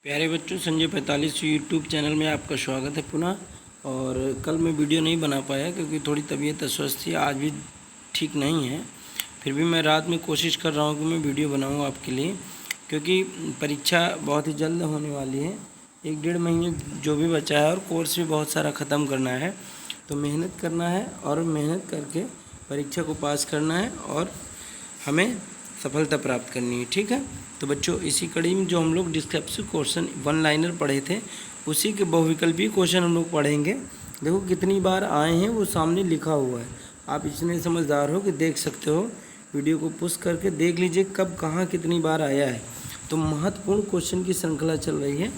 प्यारे बच्चों, Sanjay 45 YouTube channel में आपका स्वागत है पुनः। और कल मैं वीडियो नहीं बना पाया क्योंकि थोड़ी तबीयत अस्वस्थ थी, आज भी ठीक नहीं है। फिर भी मैं रात में कोशिश कर रहा हूँ कि मैं वीडियो बनाऊँ आपके लिए, क्योंकि परीक्षा बहुत ही जल्द होने वाली है। 1-1.5 महीने जो भी बचा है और कोर्स भी बहुत सारा ख़त्म करना है, तो मेहनत करना है और मेहनत करके परीक्षा को पास करना है और हमें सफलता प्राप्त करनी है। ठीक है, तो बच्चों इसी कड़ी में जो हम लोग डिस्क्रिप्टिव क्वेश्चन वन लाइनर पढ़े थे, उसी के बहुविकल्पी क्वेश्चन हम लोग पढ़ेंगे। देखो कितनी बार आए हैं वो सामने लिखा हुआ है, आप इतने समझदार हो कि देख सकते हो। वीडियो को पुश करके देख लीजिए कब कहाँ कितनी बार आया है। तो महत्वपूर्ण क्वेश्चन की श्रृंखला चल रही है,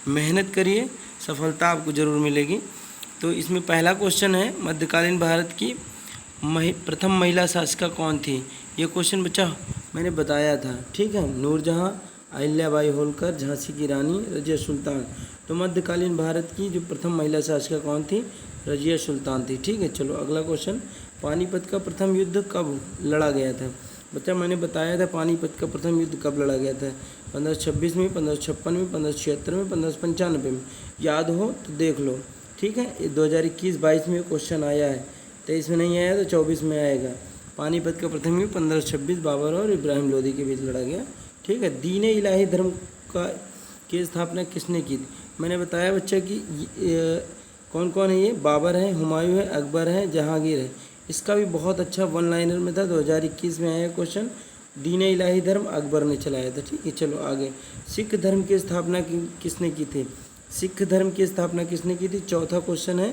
मेहनत करिए, सफलता आपको ज़रूर मिलेगी। तो इसमें पहला क्वेश्चन है, मध्यकालीन भारत की प्रथम महिला शासिका कौन थी। ये क्वेश्चन बच्चा मैंने बताया था, ठीक है। नूरजहाँ, अहिल्याबाई होलकर, झांसी की रानी, रजिया सुल्तान। तो मध्यकालीन भारत की जो प्रथम महिला शासिका कौन थी, रजिया सुल्तान थी। ठीक है, चलो अगला क्वेश्चन, पानीपत का प्रथम युद्ध कब लड़ा गया था। बच्चा मैंने बताया था पानीपत का प्रथम युद्ध कब लड़ा गया था, 1526 में, 1556 में, 1576 में, 1595 में। याद हो तो देख लो, ठीक है। ये 2021-22 में क्वेश्चन आया है, 23 में नहीं आया तो 24 में आएगा। पानीपत का प्रथम युद्ध 1526 बाबर और इब्राहिम लोदी के बीच लड़ा गया। ठीक है, दीन इलाही धर्म की स्थापना किसने की थी। मैंने बताया बच्चा कि कौन कौन है ये, बाबर है, हुमायूं है, अकबर है, जहांगीर है। इसका भी बहुत अच्छा वन लाइनर में था, 2021 में आया क्वेश्चन। दीन इलाही धर्म अकबर ने चलाया था। ठीक है, चलो आगे, सिख धर्म की स्थापना किसने की थी। सिख धर्म की स्थापना किसने की थी, चौथा क्वेश्चन है।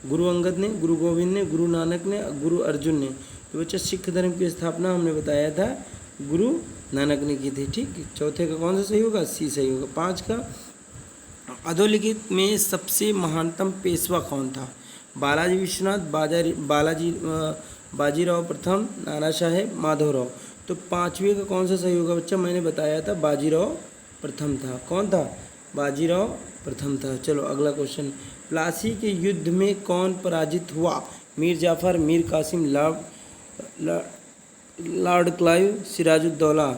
गुरु अंगद ने, गुरु गोविंद ने, गुरु नानक ने, गुरु अर्जुन ने। तो बच्चा सिख धर्म की स्थापना हमने बताया था गुरु नानक ने की थी। ठीक, चौथे का कौन सा सही होगा, सी सही होगा। 5 का, अधोलिखित में सबसे महानतम पेशवा कौन था। बालाजी विश्वनाथ, बाजीराव प्रथम, नाना साहेब, माधवराव। तो 5वें का कौन सा सही होगा बच्चा, मैंने बताया था बाजीराव प्रथम था। कौन था, बाजीराव प्रथम था। चलो अगला क्वेश्चन, प्लासी के युद्ध में कौन पराजित हुआ। Mir Jafar, Mir Qasim, Lord Clive, Sirajuddaulah.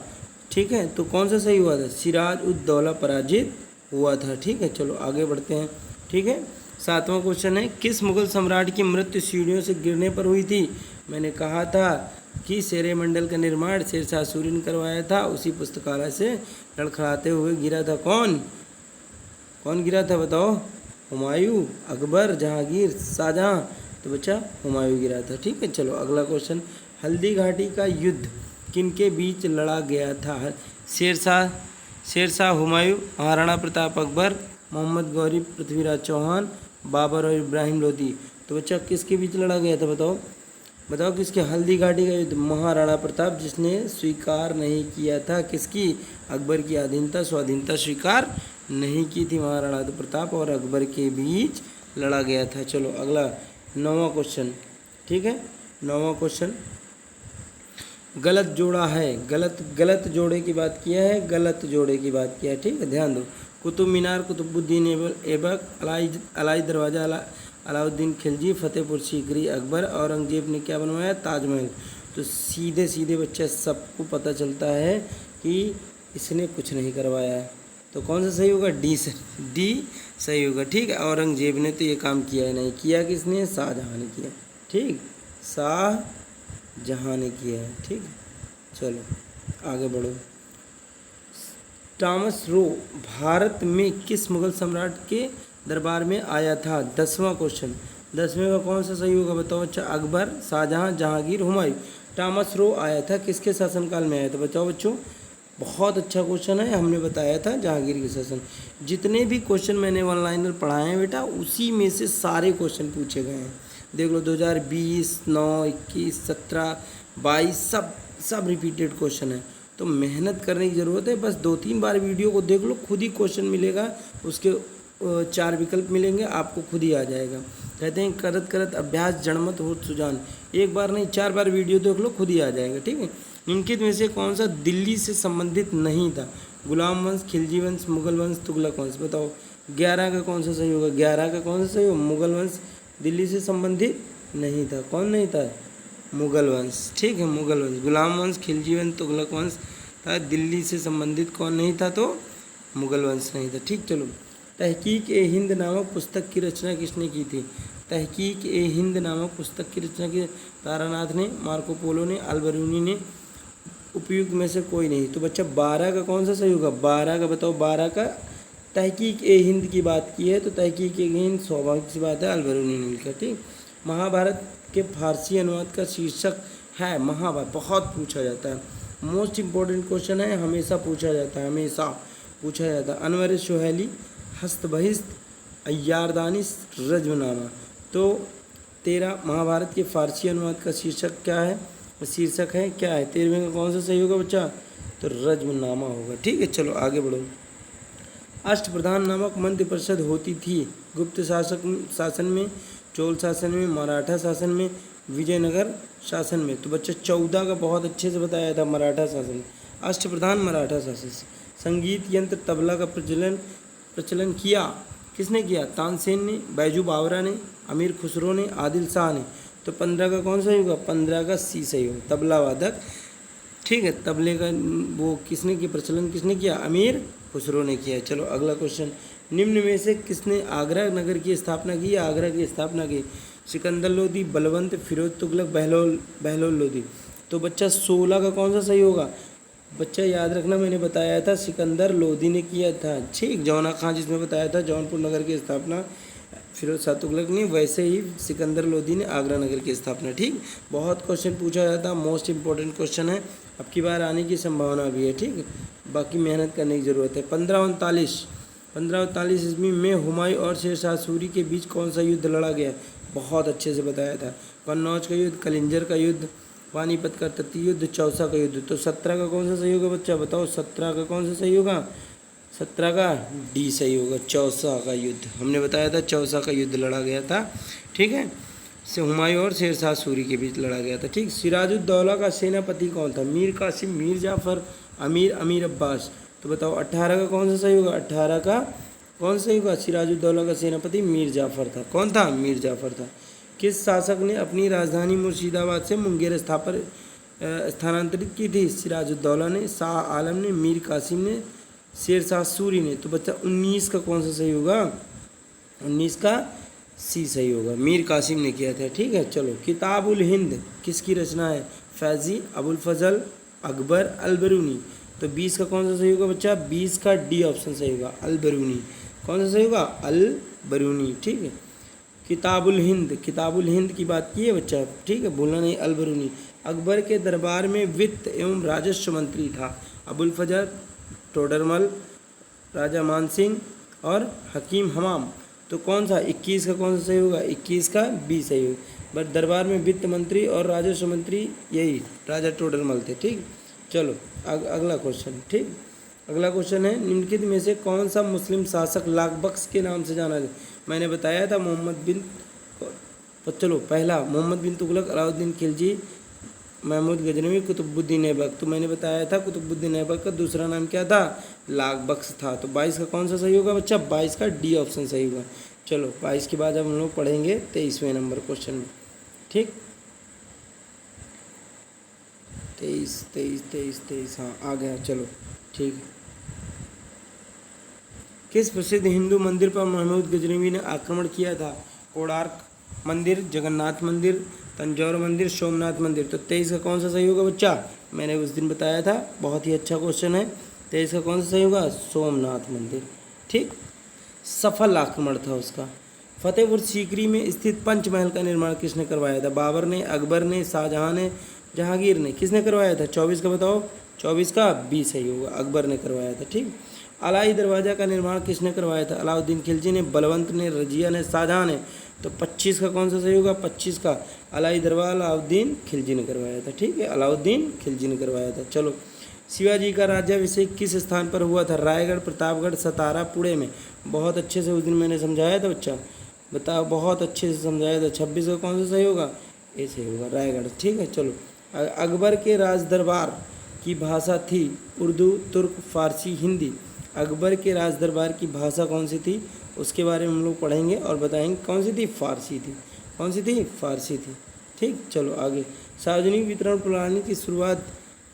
ठीक है, तो कौन सा सही हुआ था, सिराजुद्दौला पराजित हुआ था। ठीक है, चलो आगे बढ़ते हैं। ठीक है, 7वां क्वेश्चन है, किस मुगल सम्राट की मृत्यु सीढ़ियों से गिरने पर हुई थी। मैंने कहा था कि शेरे मंडल का निर्माण शेरशाह सूरी ने करवाया था, उसी पुस्तकालय से लड़खड़ाते हुए गिरा था। कौन कौन गिरा था बताओ, हुमायूं, अकबर, जहांगीर, शाहजहां। तो बच्चा हुमायूं गिरा था। ठीक है, चलो अगला क्वेश्चन, हल्दी घाटी का युद्ध किनके बीच लड़ा गया था। शेरशाह हुमायूं, महाराणा प्रताप अकबर, मोहम्मद गौरी पृथ्वीराज चौहान, बाबर और इब्राहिम लोदी। तो बच्चा किसके बीच लड़ा गया था बताओ, बताओ किसके, हल्दी घाटी का युद्ध महाराणा प्रताप, जिसने स्वीकार नहीं किया था किसकी, अकबर की अधीनता स्वाधीनता स्वीकार नहीं की थी। महाराणा प्रताप और अकबर के बीच लड़ा गया था। चलो अगला 9वां क्वेश्चन। ठीक है, 9वां क्वेश्चन, गलत जोड़ा है, गलत जोड़े की बात किया है, गलत जोड़े की बात किया है। ठीक है, ध्यान दो, कुतुब मीनार, कुतुबुद्दीन ऐबक, अलाई दरवाज़ा, अलाउद्दीन खिलजी, फतेहपुर सीकरी, अकबर, औरंगजेब ने क्या बनवाया, ताजमहल। तो सीधे सीधे बच्चा सबको पता चलता है कि इसने कुछ नहीं करवाया है। तो कौन सा सही होगा, डी सही होगा। ठीक है, औरंगजेब ने तो ये काम किया है नहीं, किया किसने, शाहजहाँ ने किया। ठीक, शाहजहाँ ने किया है। ठीक है, चलो आगे बढ़ो। टॉमस रो भारत में किस मुगल सम्राट के दरबार में आया था। 10वां क्वेश्चन, 10वें का कौन सा सही होगा बताओ बच्चा, अकबर, शाहजहाँ, जहांगीर, हुमायूं। टॉमस रो आया था किसके शासनकाल में आया था बताओ बच्चों, बहुत अच्छा क्वेश्चन है। हमने बताया था जहांगीर के शासन। जितने भी क्वेश्चन मैंने वन लाइनर पढ़ाए हैं बेटा, उसी में से सारे क्वेश्चन पूछे गए हैं। देख लो 2020, 9, 21, 17, 22 सब रिपीटेड क्वेश्चन है। तो मेहनत करने की ज़रूरत है, बस 2-3 बार वीडियो को देख लो, खुद ही क्वेश्चन मिलेगा, उसके 4 विकल्प मिलेंगे, आपको खुद ही आ जाएगा। कहते हैं करत करत अभ्यास जड़मत होत सुजान, एक बार नहीं 4 बार वीडियो देख लो, खुद ही आ जाएगा। ठीक है, निम्नलिखित में से कौन सा दिल्ली से संबंधित नहीं था। गुलाम वंश, खिलजी वंश, मुगल वंश, तुगलक वंश। बताओ 11 का कौन सा सही होगा, 11 का कौन सा सही होगा, मुगल वंश दिल्ली से संबंधित नहीं था। कौन नहीं था, मुगल वंश। ठीक है, मुगल वंश, गुलाम वंश, खिलजी वंश, तुगलक वंश था, दिल्ली से संबंधित कौन नहीं था, तो मुगल वंश नहीं था। ठीक, चलो। तहकीक ए हिंद नामक पुस्तक की रचना किसने की थी? तहकीक ए हिंद नामक पुस्तक की रचना की तारानाथ ने, मार्को पोलो ने, अल-बरूनी ने, उपयुक्त में से कोई नहीं। तो बच्चा 12 का कौन सा सही होगा? 12 का बताओ। 12 का तहकीक ए हिंद की बात की है तो तहकीक ए हिंद स्वाभाविक सी बात है अल-बरूनी ने लिखा। ठीक। महाभारत के फारसी अनुवाद का शीर्षक है महाभारत। बहुत पूछा जाता है, मोस्ट इम्पोर्टेंट क्वेश्चन है, हमेशा पूछा जाता है, हमेशा पूछा जाता है। अनवर सुहेली, हस्तबहिस्त, अय्यारदानिस, रज्मनामा। तो तेरा महाभारत के फारसी अनुवाद का शीर्षक क्या है? शीर्षक है क्या है? 13वें का कौन सा सही होगा बच्चा? तो रज्मनामा होगा। ठीक है, चलो आगे बढ़ो। अष्टप्रधान नामक मंत्रि परिषद होती थी गुप्त शासन में, चोल शासन में, मराठा शासन में, विजयनगर शासन में। तो बच्चा 14 का बहुत अच्छे से बताया था, मराठा शासन। अष्टप्रधान मराठा शासन। संगीत यंत्र तबला का प्रचलन किया किसने किया? तानसेन ने, बैजू बावरा ने, अमीर खुसरो ने, आदिल शाह ने। तो 15 का कौन सा होगा? 15 का सी सही होगा, तबला वादक। ठीक है, तबले का वो किसने किया, प्रचलन किसने किया? अमीर खुसरो ने किया। चलो अगला क्वेश्चन। निम्न में से किसने आगरा नगर की स्थापना की? आगरा की स्थापना की सिकंदर लोदी, बलवंत, फिरोज तुगलक, बहलोल लोदी। तो बच्चा 16 का कौन सा सही होगा? बच्चा याद रखना, मैंने बताया था सिकंदर लोदी ने किया था। ठीक, जौना खां जिसमें बताया था जौनपुर नगर की स्थापना फिरोज शाह तुगलक ने, वैसे ही सिकंदर लोदी ने आगरा नगर की स्थापना। ठीक, बहुत क्वेश्चन पूछा जाता है, मोस्ट इंपॉर्टेंट क्वेश्चन है, अब की बार आने की संभावना भी है। ठीक, बाकी मेहनत करने की ज़रूरत है। 1539 ईस्वी में हुमायूं और शेर शाह सूरी के बीच कौन सा युद्ध लड़ा गया? बहुत अच्छे से बताया था। कन्नौज का युद्ध, कलिंजर का युद्ध, पानीपत का तृतीय युद्ध, चौसा का युद्ध। तो 17 का कौन सा सही होगा बच्चा? बताओ 17 का कौन सा सही होगा? 17 का डी सही होगा, चौसा का युद्ध। हमने बताया था चौसा का युद्ध लड़ा गया था। ठीक है, से हुमायूं और शेर शाह सूरी के बीच लड़ा गया था। ठीक, सिराजुद्दौला का सेनापति कौन था? मीर कासिम, मीर जाफ़र, अमीर अब्बास। तो बताओ 18 का कौन सा सही होगा? 18 का कौन सा सही होगा? सिराजुद्दौला का सेनापति मीर जाफ़र था। कौन था? मीर जाफ़र था। किस शासक ने अपनी राजधानी मुर्शिदाबाद से मुंगेर स्थानांतरित की थी? सिराजुद्दौला ने, शाह आलम ने, मीर कासिम ने, शेर शाह सूरी ने। तो बच्चा 19 का कौन सा सही होगा? 19 का सी सही होगा, मीर कासिम ने किया था। ठीक है, चलो। किताबुल हिंद किसकी रचना है? फैज़ी, अबुल फजल, अकबर, अल-बरूनी। तो 20 का कौन सा सही होगा बच्चा? 20 का डी ऑप्शन सही होगा, अल-बरूनी। कौन सा सही होगा? अल-बरूनी। ठीक है, किताबुल हिंद की बात की है बच्चा। ठीक है, भूलना नहीं, अल-बरूनी। अकबर के दरबार में वित्त एवं राजस्व मंत्री था अबुल फजल, टोडरमल, राजा मान सिंह और हकीम हमाम। तो कौन सा 21 का कौन सा सही होगा? 21 का बी सही होगा। बट दरबार में वित्त मंत्री और राजस्व मंत्री यही राजा टोडरमल थे। ठीक, चलो अगला क्वेश्चन। ठीक, अगला क्वेश्चन है, निम्नलिखित में से कौन सा मुस्लिम शासक लाखबख्श के नाम से जाना जाता? मैंने बताया था चलो पहला मोहम्मद बिन तुगलक, अलाउद्दीन खिलजी, महमूद गजनवी, कुतुबुद्दीन ऐबक। तो मैंने बताया था कुतुबुद्दीन ऐबक का दूसरा नाम क्या था? लाखबख्श था। तो 22 का कौन सा सही होगा बच्चा? 22 का डी ऑप्शन सही होगा। चलो 22 के बाद अब हम लोग पढ़ेंगे 23वें नंबर क्वेश्चन में। ठीक, 23 हाँ आ गया। चलो ठीक है। किस प्रसिद्ध हिंदू मंदिर पर महमूद गजनवी ने आक्रमण किया था? कोणार्क मंदिर, जगन्नाथ मंदिर, तंजौर मंदिर, सोमनाथ मंदिर। तो 23 का कौन सा सही होगा बच्चा? मैंने उस दिन बताया था, बहुत ही अच्छा क्वेश्चन है। 23 का कौन सा सही होगा? सोमनाथ मंदिर। ठीक, सफल आक्रमण था उसका। फतेहपुर सीकरी में स्थित पंचमहल का निर्माण किसने करवाया था? बाबर ने, अकबर ने, शाहजहां ने, जहांगीर ने। किसने करवाया था? 24 का बताओ। 24 का बी सही होगा, अकबर ने करवाया था। ठीक, अलाई दरवाज़ा का निर्माण किसने करवाया था? अलाउद्दीन खिलजी ने, बलवंत ने, रजिया ने, शाहजहां ने। तो 25 का कौन सा सही होगा? 25 का अलाई दरबार अलाउद्दीन खिलजी ने करवाया था। ठीक है, अलाउद्दीन खिलजी ने करवाया था। चलो, शिवाजी का राज्याभिषेक किस स्थान पर हुआ था? रायगढ़, प्रतापगढ़, सतारा, पुणे में। बहुत अच्छे से उस दिन मैंने समझाया था बच्चा, बताओ, बहुत अच्छे से समझाया था। 26 का कौन सा सही होगा? ए सही होगा, रायगढ़। ठीक है, चलो। अकबर के राज दरबार की भाषा थी उर्दू, तुर्क, फारसी, हिंदी। अकबर के राज दरबार की भाषा कौन सी थी? उसके बारे में हम लोग पढ़ेंगे और बताएंगे। कौन सी थी? फारसी थी। कौन सी थी? फारसी थी। ठीक, चलो आगे। सार्वजनिक वितरण प्रणाली की शुरुआत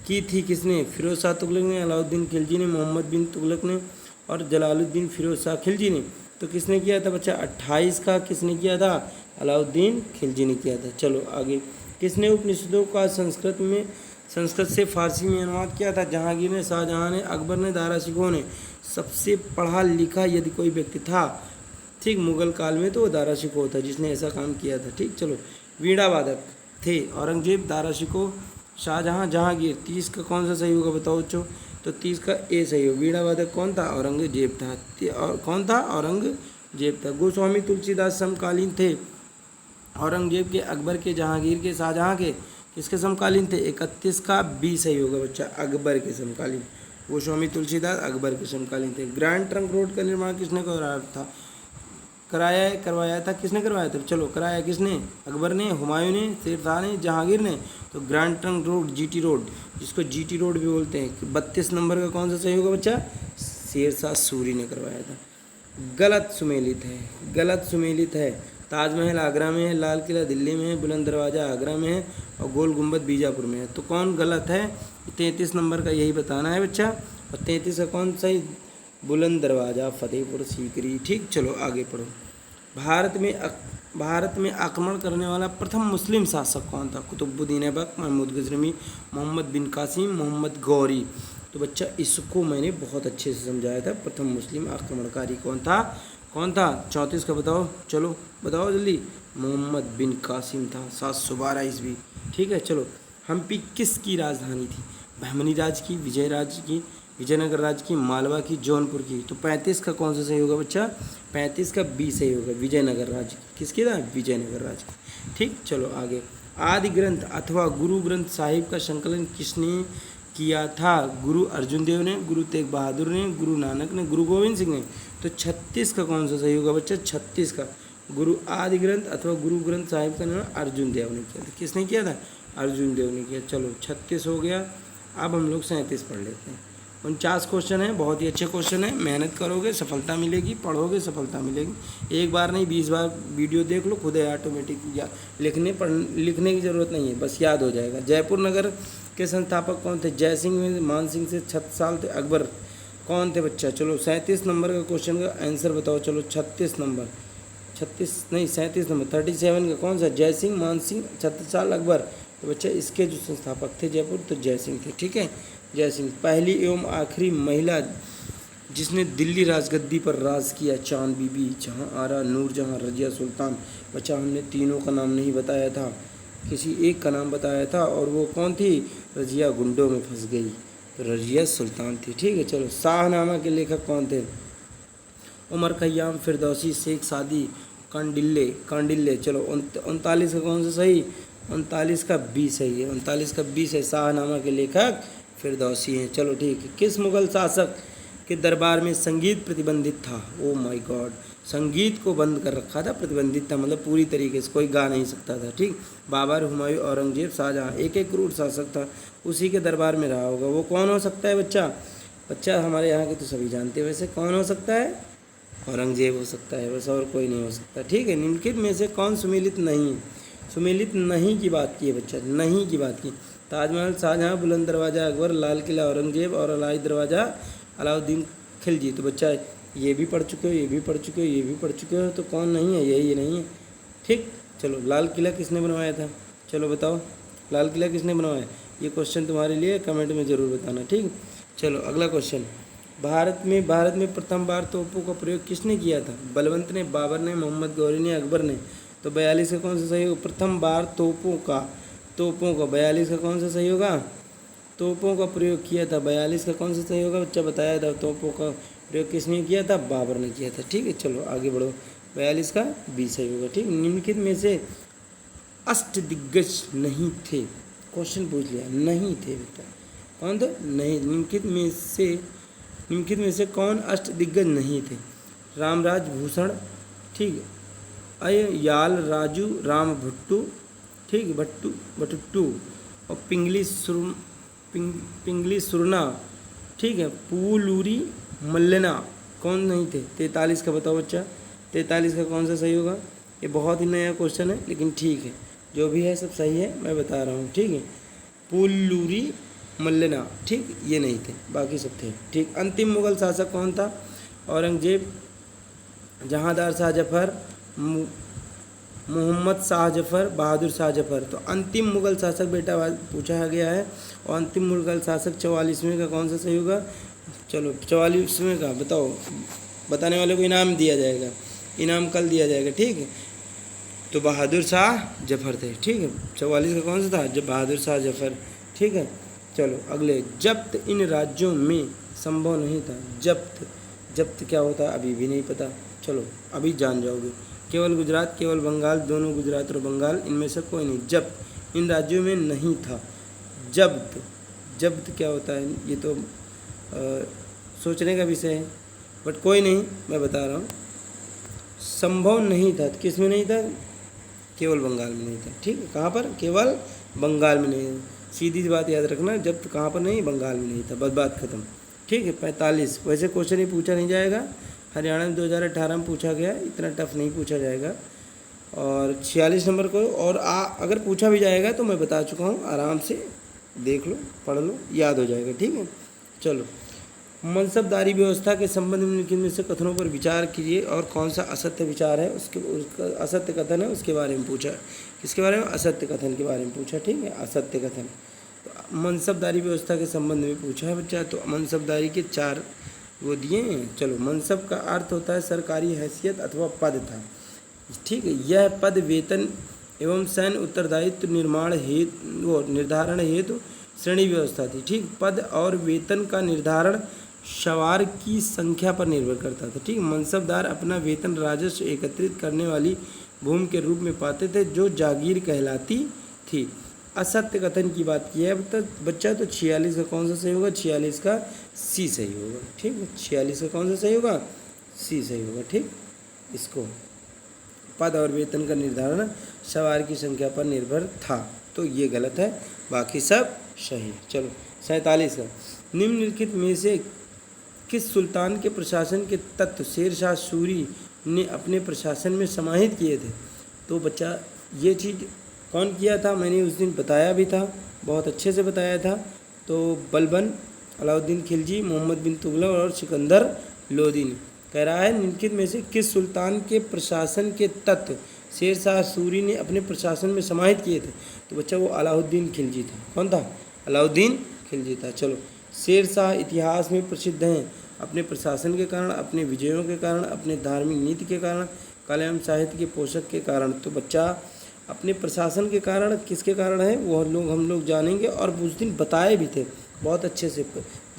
की थी किसने? फिरोज शाह तुगलक ने, अलाउद्दीन खिलजी ने, मोहम्मद बिन तुगलक ने, और जलालुद्दीन फिरोज शाह खिलजी ने। तो किसने किया था बच्चा? 28 का किसने किया था? अलाउद्दीन खिलजी ने किया था। चलो आगे, किसने उपनिषदों का संस्कृत से फारसी में अनुवाद किया था? जहांगीर ने, शाहजहां ने, अकबर ने, दारा शिकोह ने। सबसे पढ़ा लिखा यदि कोई व्यक्ति था ठीक मुगल काल में तो वो दारा शिकोह था जिसने ऐसा काम किया था। ठीक, चलो वीणा वादक थे औरंगजेब, दारा शिकोह, शाहजहां, जहांगीर। 30 का कौन सा सही होगा बताओ बच्चों? तो 30 का ए सही हो। वीणा वादक कौन था? औरंगजेब था। और कौन था? औरंगजेब था। गोस्वामी तुलसीदास समकालीन थे औरंगजेब के, अकबर के, जहांगीर के, शाहजहां के। किसके समकालीन थे? 31 का बी सही होगा बच्चा, अकबर के समकालीन। गोस्वामी तुलसीदास अकबर के समकालीन थे। ग्रैंड ट्रंक रोड का निर्माण किसने करवाया था? किसने करवाया था? चलो, कराया किसने? अकबर ने, हुमायूं ने, शेर शाह ने, जहांगीर ने। तो grand trunk road, GT road, जिसको जीटी रोड भी बोलते हैं, 32 नंबर का कौन सा सही होगा बच्चा? शेर शाह सूरी ने करवाया था। गलत सुमेलित है। ताजमहल आगरा में है, लाल किला दिल्ली में है, बुलंद दरवाज़ा आगरा में है और गोल गुंबद बीजापुर में है। तो कौन गलत है? 33 नंबर का यही बताना है बच्चा। और 33 का कौन सही? बुलंद दरवाज़ा फतेहपुर सीकरी। ठीक, चलो आगे पढ़ो। भारत में आक्रमण करने वाला प्रथम मुस्लिम शासक कौन था? कुतुबुद्दीन ऐबक, महमूद गजनवी, मोहम्मद बिन कासिम, मोहम्मद गौरी। तो बच्चा इसको मैंने बहुत अच्छे से समझाया था। प्रथम मुस्लिम आक्रमणकारी कौन था? 34 का बताओ, चलो बताओ जल्दी। मोहम्मद बिन कासिम था, 712 ईस्वी। ठीक है, चलो। हम्पी किसकी राजधानी थी? बहमनी राज की, विजयनगर राज्य की, मालवा की, जौनपुर की। तो 35 का कौन सा सही होगा बच्चा? 35 का बी सही होगा, विजयनगर राज्य की। किसकी था? विजयनगर राज्य की। ठीक, चलो आगे। आदि ग्रंथ अथवा गुरु ग्रंथ साहिब का संकलन किसने किया था? गुरु अर्जुन देव ने, गुरु तेग बहादुर ने, गुरु नानक ने, गुरु गोविंद सिंह ने। तो 36 का कौन सा सही होगा बच्चा? 36 का। गुरु आदि ग्रंथ अथवा गुरु ग्रंथ साहिब का निर्माण अर्जुन देव ने किया था। किसने किया था? अर्जुन देव ने किया। चलो 36 हो गया। अब हम लोग 37 पढ़ लेते हैं। 49 क्वेश्चन है, बहुत ही अच्छे क्वेश्चन है। मेहनत करोगे सफलता मिलेगी, पढ़ोगे सफलता मिलेगी। एक बार नहीं 20 बार वीडियो देख लो, खुद है ऑटोमेटिक। या लिखने की ज़रूरत नहीं है, बस याद हो जाएगा। जयपुर नगर के संस्थापक कौन थे? जय सिंह में, मान सिंह से 6 साल थे। अकबर कौन थे बच्चा? चलो 37 नंबर का क्वेश्चन का आंसर बताओ। चलो 36 नंबर, 37 नंबर 37 का कौन सा? जय सिंह, मान सिंह, 36 साल, अकबर। तो बच्चा इसके जो संस्थापक थे जयपुर, तो जय सिंह थे। ठीक है, जय सिंह। पहली एवं आखिरी महिला जिसने दिल्ली राजगद्दी पर राज किया? चांद बीबी, जहां आरा, नूरजहां, रजिया सुल्तान। बच्चा हमने तीनों का नाम नहीं बताया था, किसी एक का नाम बताया था, और वो कौन थी? रजिया गुंडों में फंस गई, तो रजिया सुल्तान थी। ठीक है, चलो। शाहनामा के लेखक कौन थे? उमर खय्याम, फिरदौसी, शेख सादी, कांडिल्य। चलो 39 का कौन सा सही? 39 का बी सही है। 39 का बी सही। शाहनामा के लेखक फिरदौसी हैं। चलो ठीक है। किस मुगल शासक के दरबार में संगीत प्रतिबंधित था? ओ माय गॉड, संगीत को बंद कर रखा था, प्रतिबंधित था मतलब पूरी तरीके से कोई गा नहीं सकता था। ठीक, बाबर, हुमायूं, औरंगजेब, शाहजहां, एक क्रूर शासक था, उसी के दरबार में रहा होगा। वो कौन हो सकता है बच्चा हमारे यहाँ के तो सभी जानते हैं। वैसे कौन हो सकता है? औरंगजेब हो सकता है, बस, और कोई नहीं हो सकता। ठीक है, निम्नलिखित में से कौन सुमेलित नहीं है? सुमेलित नहीं की बात की है बच्चा, नहीं की बात की। ताजमहल शाहजहां, बुलंद दरवाज़ा अकबर, लाल किला औरंगजेब और अलाई दरवाज़ा अलाउद्दीन खिलजी। तो बच्चा ये भी पढ़ चुके हो, ये भी पढ़ चुके हो, ये भी पढ़ चुके हो, तो कौन नहीं है? यही नहीं है। ठीक, चलो। लाल किला किसने बनवाया था? चलो बताओ, लाल किला किसने बनवाया? ये क्वेश्चन तुम्हारे लिए कमेंट में ज़रूर बताना। ठीक, चलो अगला क्वेश्चन। भारत में प्रथम बार तोपों का प्रयोग किसने किया था? बलवंत ने, बाबर ने, मोहम्मद गौरी ने, अकबर ने। तो 42 का कौन सा सही होगा? प्रथम बार तोपों का 42 का कौन सा सही होगा? तोपों का प्रयोग किया था। 42 का कौन सा सही होगा बच्चा? बताया था, तोपों का प्रयोग किसने किया था? बाबर ने किया था। ठीक है, चलो आगे बढ़ो। 42 का बी सही होगा। ठीक, निम्नलिखित में से अष्टदिग्गज नहीं थे। क्वेश्चन पूछ लिया, नहीं थे बेटा। कौन थे? नहीं। निम्नलिखित में से कौन अष्टदिग्गज नहीं थे? रामराज भूषण, ठीक, याल राजू, राम भट्टू, ठीक, भट्टू और पिंगली सुरना, ठीक है, पूलूरी मल्लना। कौन नहीं थे? 43 का बताओ बच्चा। 43 का कौन सा सही होगा? ये बहुत ही नया क्वेश्चन है, लेकिन ठीक है, जो भी है सब सही है, मैं बता रहा हूँ। ठीक है, पूलूरी मल्लना, ठीक, ये नहीं थे, बाकी सब थे, ठीक। अंतिम मुगल शासक कौन था? औरंगजेब, जहांदार शाह जफर, मोहम्मद शाह जफर, बहादुर शाह जफर। तो अंतिम मुगल शासक बेटा पूछा गया है, और अंतिम मुगल शासक 44वें का कौन सा सही होगा? चलो 44वें का बताओ, बताने वाले को इनाम दिया जाएगा, इनाम कल दिया जाएगा, ठीक है। तो बहादुर शाह जफर थे, ठीक है। 44 का कौन सा था? जब बहादुर शाह जफर, ठीक है। चलो अगले, जब्त इन राज्यों में संभव नहीं था। जब्त, जब्त क्या होता है अभी भी नहीं पता, चलो अभी जान जाओगे। केवल गुजरात, केवल बंगाल, दोनों गुजरात और बंगाल, इनमें से कोई नहीं। जब्त इन राज्यों में नहीं था। जब्त, जब्त क्या होता है ये तो सोचने का विषय है, बट कोई नहीं, मैं बता रहा हूँ। संभव नहीं था, किस में नहीं था? केवल बंगाल में नहीं था, ठीक है। कहाँ पर? केवल बंगाल में नहीं था। सीधी सी बात याद रखना, जब तो कहाँ पर नहीं? बंगाल में नहीं था, बस बात खत्म, ठीक है। 45 वैसे क्वेश्चन ही पूछा नहीं जाएगा, हरियाणा में 2018 में पूछा गया, इतना टफ नहीं पूछा जाएगा। और 46 नंबर को, और अगर पूछा भी जाएगा तो मैं बता चुका हूँ, आराम से देख लो, पढ़ लो, याद हो जाएगा, ठीक है। चलो, मनसबदारी व्यवस्था के संबंध में निम्नलिखित में से कथनों पर विचार कीजिए, और कौन सा असत्य विचार है उसका असत्य कथन है उसके बारे में पूछा। किसके बारे में? असत्य कथन के बारे में पूछा, ठीक है, असत्य कथन। तो मनसबदारी व्यवस्था के संबंध में पूछा है बच्चा, तो मनसबदारी के 4 वो दिए हैं। चलो, मनसब का अर्थ होता है सरकारी हैसियत अथवा पद था, ठीक है। यह पद वेतन एवं सैन्य उत्तरदायित्व निर्धारण हेतु श्रेणी व्यवस्था थी, ठीक। पद और वेतन का निर्धारण सवार की संख्या पर निर्भर करता था, ठीक। मनसबदार अपना वेतन राजस्व एकत्रित करने वाली भूमि के रूप में पाते थे, जो जागीर कहलाती थी। असत्य कथन की बात की है बच्चा, तो 46 का कौन सा सही होगा? 46 का सी सही होगा, ठीक है। 46 का कौन सा सही होगा? सी सही होगा, ठीक। इसको पद और वेतन का निर्धारण सवार की संख्या पर निर्भर था, तो ये गलत है, बाकी सब सही। चलो 47 का, निम्नलिखित में से किस सुल्तान के प्रशासन के तत्व शेर शाह सूरी ने अपने प्रशासन में समाहित किए थे? तो बच्चा ये चीज़ कौन किया था? मैंने उस दिन बताया भी था, बहुत अच्छे से बताया था। तो बलबन, अलाउद्दीन खिलजी, मोहम्मद बिन तुगलक और सिकंदर लोदी ने। कह रहा है निम्नलिखित में से किस सुल्तान के प्रशासन के तत्व शेर शाह सूरी ने अपने प्रशासन में समाहित किए थे? तो बच्चा वो अलाउद्दीन खिलजी था। कौन था? अलाउद्दीन खिलजी था। चलो, शेर शाह इतिहास में प्रसिद्ध हैं अपने प्रशासन के कारण, अपने विजयों के कारण, अपने धार्मिक नीति के कारण, कला एवं साहित्य के पोषक के कारण। तो बच्चा अपने प्रशासन के कारण, किसके कारण है वो हम लोग जानेंगे, और उस दिन बताए भी थे बहुत अच्छे से।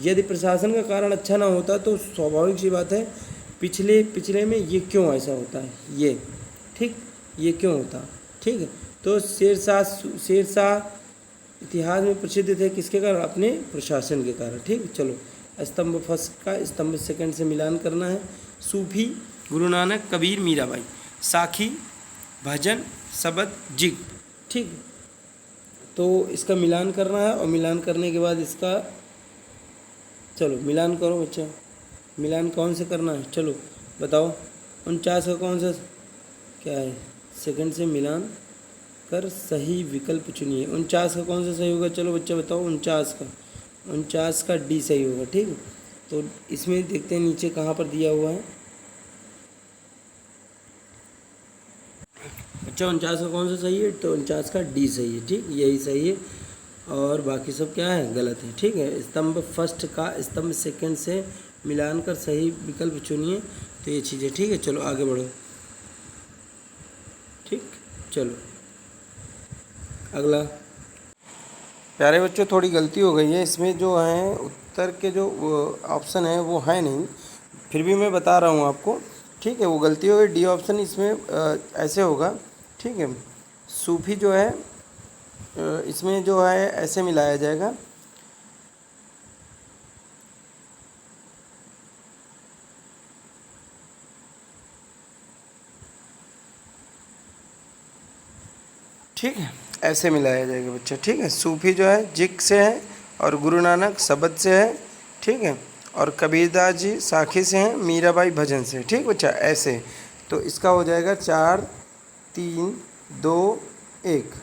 यदि प्रशासन का कारण अच्छा ना होता तो स्वाभाविक सी बात है पिछले में ये क्यों ऐसा होता है, ये ठीक, ये क्यों होता, ठीक है। तो शेर शाह इतिहास में प्रसिद्ध थे किसके कारण? अपने प्रशासन के कारण, ठीक। चलो, स्तंभ फर्स्ट का स्तंभ सेकंड से मिलान करना है। सूफी, गुरु नानक, कबीर, मीराबाई, साखी, भजन, शबद, जिग, ठीक। तो इसका मिलान करना है, और मिलान करने के बाद इसका, चलो मिलान करो बच्चा। मिलान कौन से करना है? चलो बताओ। 49 का कौन सा क्या है? सेकंड से मिलान कर सही विकल्प चुनिए। 49 का कौन सा सही होगा? चलो बच्चा बताओ। 49 का डी सही होगा, ठीक है। तो इसमें देखते हैं नीचे कहाँ पर दिया हुआ है बच्चा। 49 का कौन सा सही है? तो 49 का डी सही है, ठीक, यही सही है, और बाकी सब क्या है? गलत है, ठीक है। स्तंभ फर्स्ट का स्तंभ सेकंड से मिलान कर सही विकल्प चुनिए, तो ये चीज़ है, ठीक है। चलो आगे बढ़ो, ठीक। चलो अगला। प्यारे बच्चों, थोड़ी गलती हो गई है इसमें, जो है उत्तर के जो ऑप्शन है वो है नहीं, फिर भी मैं बता रहा हूँ आपको, ठीक है। वो गलती हो गई, डी ऑप्शन इसमें ऐसे होगा, ठीक है। सूफी जो है इसमें जो है ऐसे मिलाया जाएगा, ठीक है, ऐसे मिलाया जाएगा बच्चा, ठीक है। सूफी जो है जिक से है, और गुरु नानक शबद से है, ठीक है, और कबीरदास जी साखी से हैं, मीराबाई भजन से, ठीक बच्चा, ऐसे। तो इसका हो जाएगा 4 3 2 1,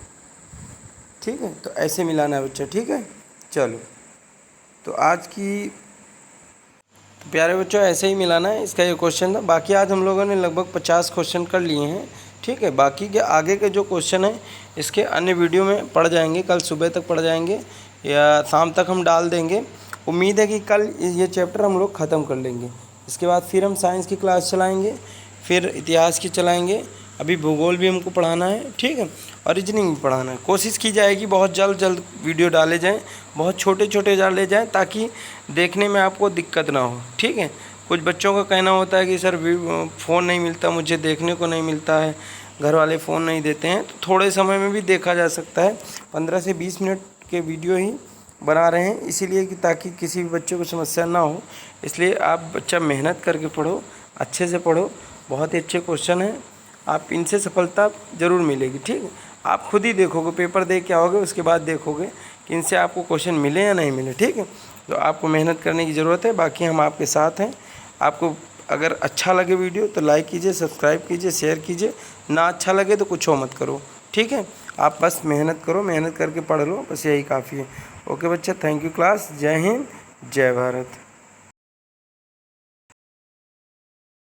ठीक है। तो ऐसे मिलाना है बच्चा, ठीक है। चलो तो आज की तो प्यारे बच्चों ऐसे ही मिलाना है, इसका ये क्वेश्चन था। बाकी आज हम लोगों ने लगभग 50 क्वेश्चन कर लिए हैं, ठीक है। बाकी के आगे के जो क्वेश्चन हैं इसके अन्य वीडियो में पढ़ जाएंगे, कल सुबह तक पढ़ जाएंगे या शाम तक हम डाल देंगे। उम्मीद है कि कल ये चैप्टर हम लोग ख़त्म कर लेंगे। इसके बाद फिर हम साइंस की क्लास चलाएँगे, फिर इतिहास की चलाएँगे, अभी भूगोल भी हमको पढ़ाना है, ठीक है, और रीजनिंग भी पढ़ाना है। कोशिश की जाएगी बहुत जल्द वीडियो डाले जाएँ, बहुत छोटे छोटे डाले जाएँ ताकि देखने में आपको दिक्कत ना हो, ठीक है। कुछ बच्चों का कहना होता है कि सर फ़ोन नहीं मिलता, मुझे देखने को नहीं मिलता है, घर वाले फ़ोन नहीं देते हैं। तो थोड़े समय में भी देखा जा सकता है, 15 से 20 मिनट के वीडियो ही बना रहे हैं इसीलिए कि ताकि किसी भी बच्चे को समस्या ना हो। इसलिए आप बच्चा मेहनत करके पढ़ो, अच्छे से पढ़ो, बहुत ही अच्छे क्वेश्चन हैं, आप इनसे सफलता ज़रूर मिलेगी, ठीक है। आप खुद ही देखोगे, पेपर दे के आओगे उसके बाद देखोगे कि इनसे आपको क्वेश्चन मिले या नहीं मिले, ठीक है। तो आपको मेहनत करने की ज़रूरत है, बाकी हम आपके साथ हैं। आपको अगर अच्छा लगे वीडियो तो लाइक कीजिए, सब्सक्राइब कीजिए, शेयर कीजिए, ना अच्छा लगे तो कुछ हो मत करो, ठीक है। आप बस मेहनत करो, मेहनत करके पढ़ लो, बस यही काफ़ी है। ओके बच्चा, थैंक यू क्लास। जय हिंद, जय भारत।